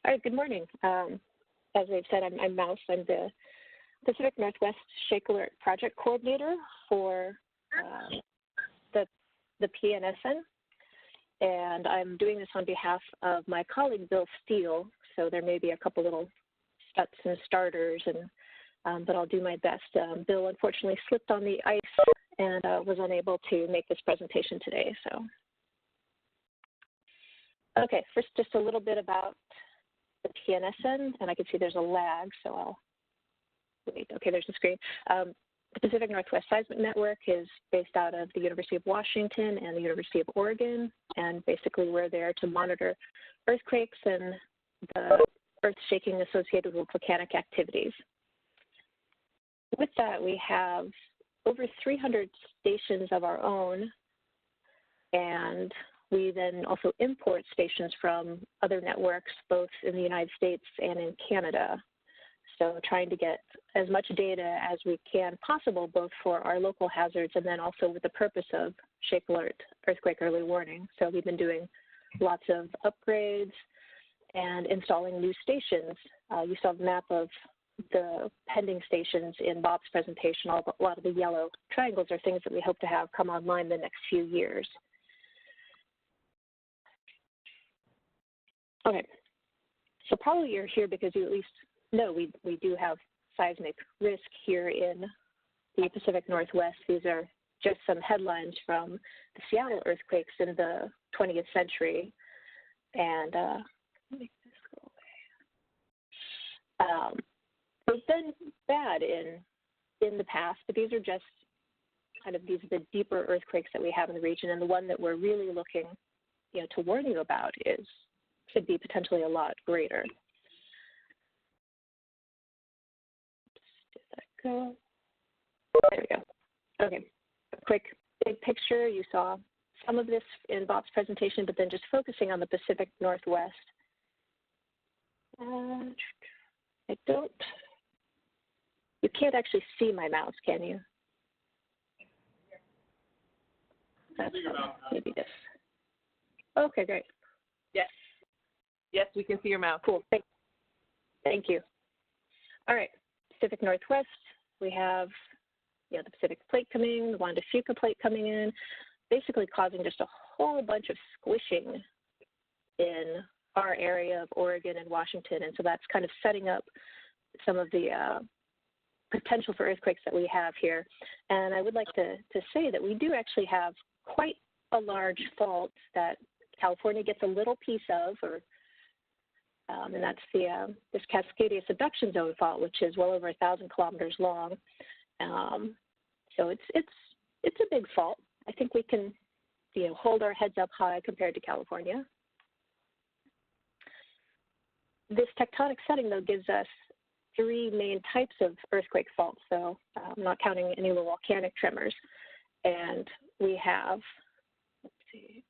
All right, good morning. As I've said, I'm Mouse. I'm the Pacific Northwest ShakeAlert project coordinator for the PNSN, and I'm doing this on behalf of my colleague Bill Steele. So there may be a couple little steps and starters, and but I'll do my best. Bill unfortunately slipped on the ice and was unable to make this presentation today. So, okay, first just a little bit about the PNSN, and I can see there's a lag, so I'll wait. Okay, there's the screen. The Pacific Northwest Seismic Network is based out of the University of Washington and the University of Oregon, and basically we're there to monitor earthquakes and the earth shaking associated with volcanic activities. With that, we have over 300 stations of our own, and we then also import stations from other networks, both in the United States and in Canada. So trying to get as much data as we can possible, both for our local hazards and then also with the purpose of ShakeAlert, earthquake early warning. So we've been doing lots of upgrades and installing new stations. You saw the map of the pending stations in Bob's presentation. A lot of the yellow triangles are things that we hope to have come online the next few years. Okay, so probably you're here because you at least know we do have seismic risk here in the Pacific Northwest. These are just some headlines from the Seattle earthquakes in the 20th century. And let me make this go away. They've been bad in the past, but these are just kind of these are the deeper earthquakes that we have in the region, and the one that we're really looking, to warn you about could be potentially a lot greater. Did that go? There we go. Okay, a quick big picture. You saw some of this in Bob's presentation, but then just focusing on the Pacific Northwest. You can't actually see my mouse, can you? That's maybe this. Okay, great. Yes. Yes, we can see your mouse. Cool. Thank you. All right, Pacific Northwest, we have the Pacific Plate coming, the Juan de Fuca Plate coming in, basically causing just a whole bunch of squishing in our area of Oregon and Washington. And so that's kind of setting up some of the potential for earthquakes that we have here. And I would like to say that we do actually have quite a large fault that California gets a little piece of, and that's this Cascadia subduction zone fault, which is well over 1,000 kilometers long. So it's a big fault. I think we can hold our heads up high compared to California. This tectonic setting, though, gives us three main types of earthquake faults, so I'm not counting any little volcanic tremors. And we have, let's see,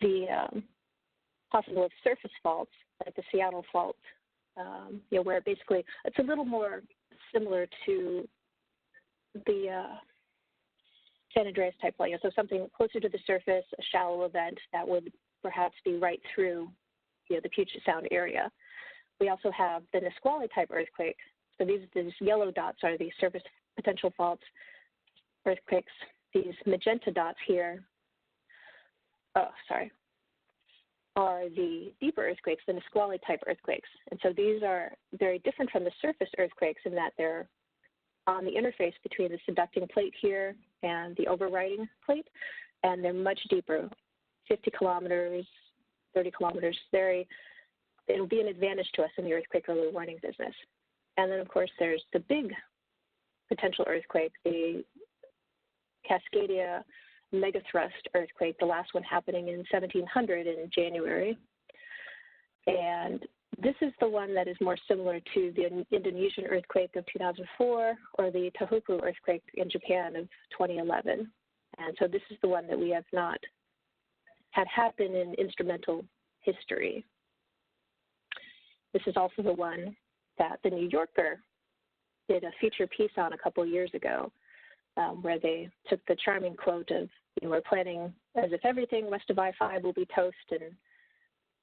the possible of surface faults, like the Seattle fault, where basically it's a little more similar to the San Andreas type fault, so something closer to the surface, a shallow event that would perhaps be right through the Puget Sound area. We also have the Nisqually type earthquake. So these yellow dots are the surface potential faults earthquakes. These magenta dots here, are the deeper earthquakes, the Nisqually type earthquakes. And so these are very different from the surface earthquakes in that they're on the interface between the subducting plate here and the overriding plate, and they're much deeper, 50 kilometers, 30 kilometers. It'll be an advantage to us in the earthquake early warning business. And then, of course, there's the big potential earthquake, the Cascadia megathrust earthquake, the last one happening in 1700 in January. And this is the one that is more similar to the Indonesian earthquake of 2004 or the Tohoku earthquake in Japan of 2011. And so this is the one that we have not had happen in instrumental history. This is also the one that the New Yorker did a feature piece on a couple of years ago, where they took the charming quote of, we're planning as if everything west of I-5 will be toast, and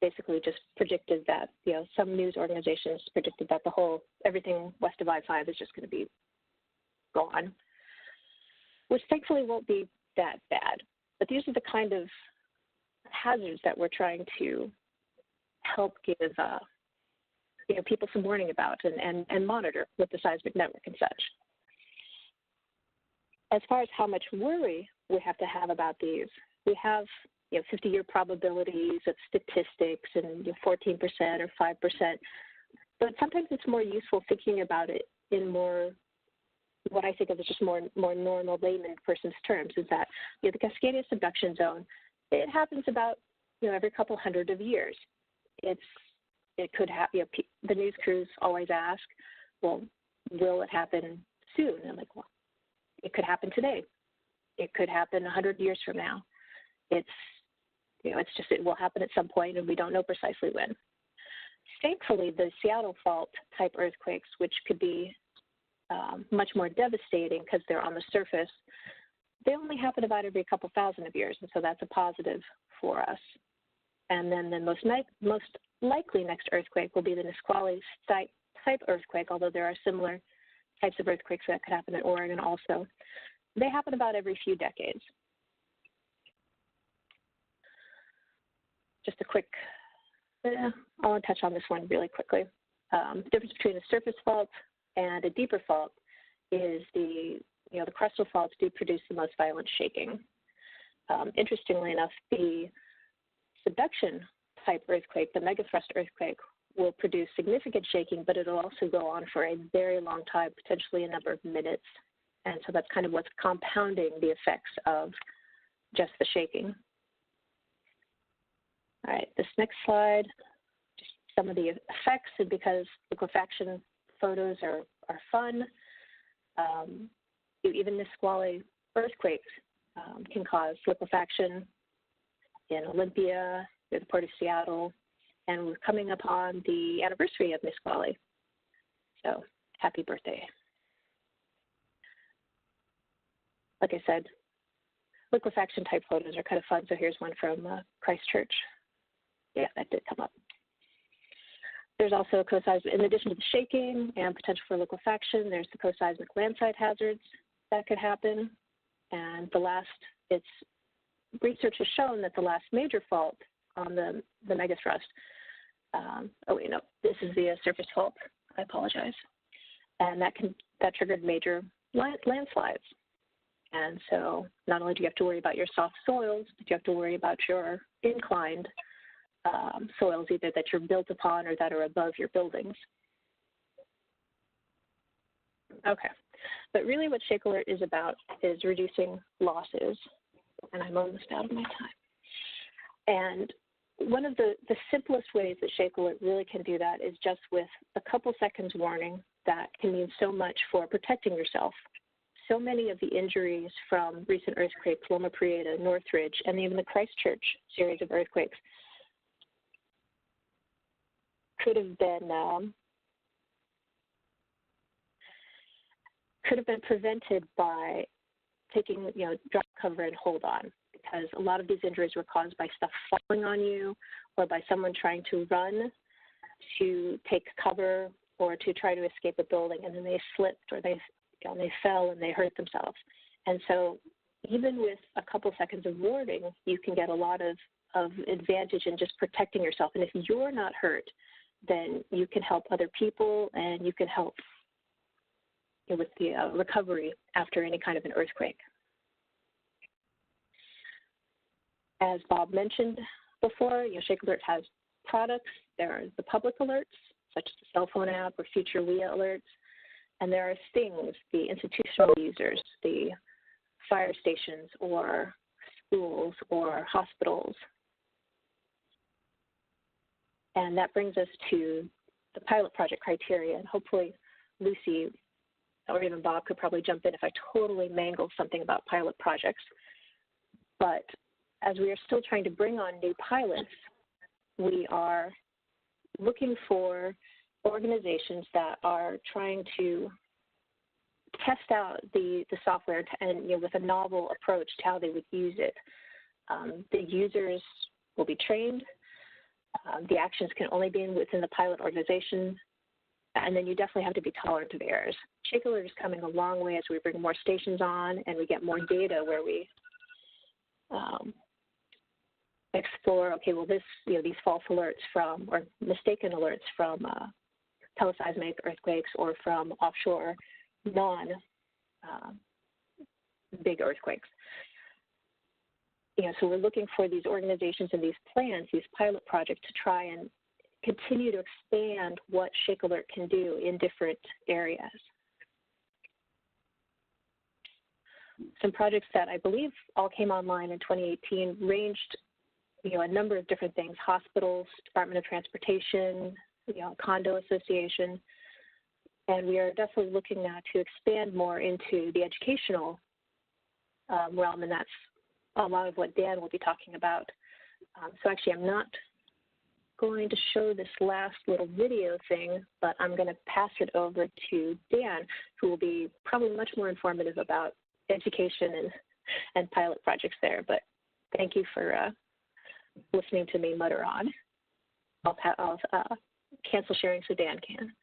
basically just predicted that, some news organizations predicted that everything west of I-5 is just going to be gone, which thankfully won't be that bad. But these are the kind of hazards that we're trying to help give people some warning about and monitor with the seismic network and such. As far as how much worry we have to have about these, we have 50-year probabilities of statistics and 14% or 5%, but sometimes it's more useful thinking about it in more what I think of as just more normal layman person's terms, is that the Cascadia subduction zone, it happens about every couple hundred of years. It could happen. The news crews always ask, well, will it happen soon? And I'm like, well, it could happen today. It could happen 100 years from now. It will happen at some point, and we don't know precisely when. Thankfully, the Seattle fault type earthquakes, which could be much more devastating because they're on the surface, they only happen about every couple thousand of years, and so that's a positive for us. And then the most likely next earthquake will be the Nisqually type earthquake, although there are similar types of earthquakes that could happen in Oregon also. They happen about every few decades. Just a quick, I'll touch on this one really quickly. The difference between a surface fault and a deeper fault is the crustal faults do produce the most violent shaking. Interestingly enough, the subduction type earthquake, the megathrust earthquake, will produce significant shaking, but it'll also go on for a very long time, potentially a number of minutes. And so that's kind of what's compounding the effects of just the shaking. All right, this next slide, just some of the effects, and because liquefaction photos are fun, even Nisqually earthquakes can cause liquefaction in Olympia, near the Port of Seattle, and we're coming upon the anniversary of Nisqually. So happy birthday. Like I said, liquefaction type photos are kind of fun. So here's one from Christchurch. Yeah, that did come up. There's also Coseismic, in addition to the shaking and potential for liquefaction, there's the Coseismic landslide hazards that could happen. And research has shown that the last major fault on the megathrust, this is the surface fault, I apologize. And that triggered major landslides. And so not only do you have to worry about your soft soils, but you have to worry about your inclined soils, either that you're built upon or that are above your buildings. Okay, but really what ShakeAlert is about is reducing losses, and I'm almost out of my time. And one of the simplest ways that ShakeAlert really can do that is just with a couple seconds warning that can mean so much for protecting yourself. So many of the injuries from recent earthquakes, Loma Prieta, Northridge, and even the Christchurch series of earthquakes could have been prevented by taking, drop cover and hold on, because a lot of these injuries were caused by stuff falling on you or by someone trying to run to take cover or to try to escape a building, and then they slipped or they fell and they hurt themselves. And so even with a couple seconds of warning, you can get a lot of advantage in just protecting yourself. And if you're not hurt, then you can help other people, and you can help with the recovery after any kind of an earthquake. As Bob mentioned before, ShakeAlert has products. There are the public alerts, such as the cell phone app or future WIA alerts. And there are things, the institutional users, the fire stations or schools or hospitals. And that brings us to the pilot project criteria. And hopefully Lucy or even Bob could probably jump in if I totally mangle something about pilot projects. But as we are still trying to bring on new pilots, we are looking for organizations that are trying to test out the software and with a novel approach to how they would use it. The users will be trained. The actions can only be within the pilot organization, and then you definitely have to be tolerant of errors. ShakeAlert is coming a long way as we bring more stations on and we get more data where we explore, okay, well these false alerts from, or mistaken alerts from teleseismic earthquakes or from offshore non-big earthquakes. So we're looking for these organizations and these plans, these pilot projects, to try and continue to expand what ShakeAlert can do in different areas. Some projects that I believe all came online in 2018 ranged, a number of different things: hospitals, Department of Transportation, condo association, and we are definitely looking now to expand more into the educational realm, and that's a lot of what Dan will be talking about. So actually, I'm not going to show this last little video thing, but I'm going to pass it over to Dan, who will be probably much more informative about education and pilot projects there. But thank you for listening to me mutter on. I'll cancel sharing so Dan can.